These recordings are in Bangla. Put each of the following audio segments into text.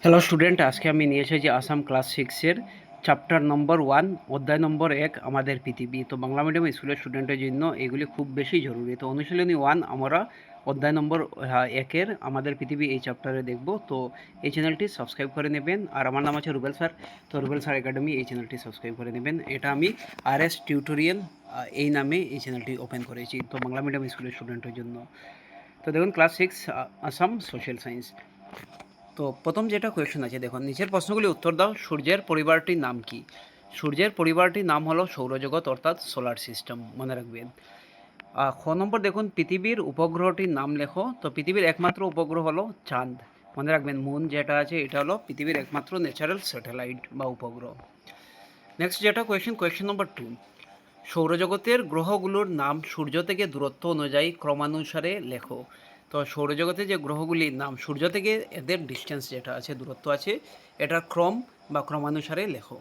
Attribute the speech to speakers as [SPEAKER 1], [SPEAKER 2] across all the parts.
[SPEAKER 1] হ্যালো স্টুডেন্ট, আজকে আমি নিয়ে এসেছি আসাম ক্লাস সিক্সের চ্যাপ্টার নম্বর 1 অধ্যায় নম্বর 1 আমাদের পৃথিবী। তো বাংলা মিডিয়াম স্কুলের স্টুডেন্টের জন্য এগুলি খুব বেশি জরুরি। তো অনুশীলনী 1 আমরা অধ্যায় নম্বর 1-এর আমাদের পৃথিবী এই চ্যাপ্টারে দেখব। তো এই চ্যানেলটি সাবস্ক্রাইব করে নেবেন। আর আমার নাম আছে রুবেল স্যার। তো রুবেল স্যার একাডেমি এই চ্যানেলটি সাবস্ক্রাইব করে নেবেন। এটা আমি RS টিউটোরিয়াল এই নামে এই চ্যানেলটি ওপেন করেছি, তো বাংলা মিডিয়াম স্কুলের স্টুডেন্টের জন্য। তো দেখুন, ক্লাস 6 আসাম সোশ্যাল সায়েন্স। তো প্রথম যেটা কোয়েশ্চেন আছে, দেখুন নিচের প্রশ্নগুলি উত্তর দাও। সূর্যের পরিবারটির নাম কি? সূর্যের পরিবারটির নাম হলো সৌরজগৎ অর্থাৎ সোলার সিস্টেম, মনে রাখবেন। খ নম্বর দেখুন, পৃথিবীর উপগ্রহটির নাম লেখো। তো পৃথিবীর একমাত্র উপগ্রহ হলো চাঁদ, মনে রাখবেন। মুন যেটা আছে এটা হলো পৃথিবীর একমাত্র ন্যাচারাল স্যাটেলাইট বা উপগ্রহ। নেক্সট যেটা কোয়েশ্চেন নম্বর 2, সৌরজগতের গ্রহগুলোর নাম সূর্য থেকে দূরত্ব অনুযায়ী ক্রমানুসারে লেখো। তো সৌরজগতে যে গ্রহগুলির নাম সূর্য থেকে এদের ডিস্টেন্স যেটা আছে, দূরত্ব আছে, এটার ক্রম বা ক্রমানুসারে লেখো।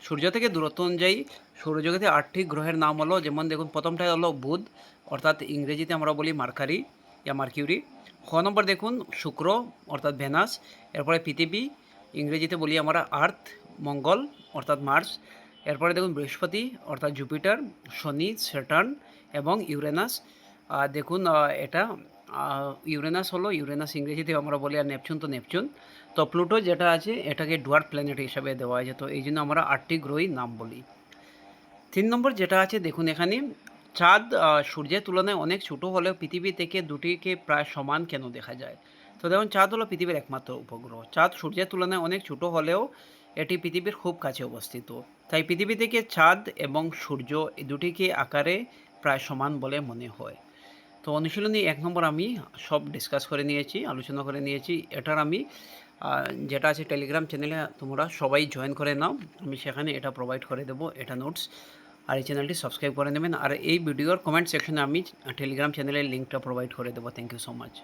[SPEAKER 1] সূর্য থেকে দূরত্ব অনুযায়ী সৌরজগতে 8টি গ্রহের নাম হলো, যেমন দেখুন প্রথমটা হলো বুধ, অর্থাৎ ইংরেজিতে আমরা বলি মার্কারি বা মার্কিউরি। খ নম্বর দেখুন শুক্র অর্থাৎ ভেনাস। এরপরে পৃথিবী, ইংরেজিতে বলি আমরা আর্থ। মঙ্গল অর্থাৎ মার্স। এরপরে দেখুন বৃহস্পতি অর্থাৎ জুপিটার, শনি, স্যাটার্ন এবং ইউরেনাস। দেখুন এটা ইউরেনাস হলো, ইউরেনাস ইংরেজিতে আমরা বলি, আর নেপচুন তো নেপচুন। তো প্লুটো যেটা আছে এটাকে ডুয়ার্ফ প্ল্যানেট হিসাবে দেওয়া হয়েছে, তো এই জন্য আমরা 8টি গ্রহই নাম বলি। 3 নম্বর যেটা আছে দেখুন এখানে, চাঁদ সূর্যের তুলনায় অনেক ছোট হলেও পৃথিবী থেকে দুটিকে প্রায় সমান কেন দেখা যায়? তো দেখুন, চাঁদ হলো পৃথিবীর একমাত্র উপগ্রহ। চাঁদ সূর্যের তুলনায় অনেক ছোট হলেও এটি পৃথিবীর খুব কাছে অবস্থিত। তাই পৃথিবী থেকে চাঁদ এবং সূর্য এই দুটিকে আকারে প্রায় সমান বলে মনে হয়। তো অনুশীলনী 1 নম্বর আমি সব ডিসকাস করে নিয়েছি, আলোচনা করে নিয়েছি। এটার আমি যেটা আছে টেলিগ্রাম চ্যানেলে তোমরা সবাই জয়েন করে নাও, আমি সেখানে এটা প্রোভাইড করে দেবো, এটা নোটস। আর এই চ্যানেলটি সাবস্ক্রাইব করে নেবেন। আর এই ভিডিওর কমেন্ট সেকশনে আমি টেলিগ্রাম চ্যানেলের লিঙ্কটা প্রোভাইড করে দেবো। Thank you so much.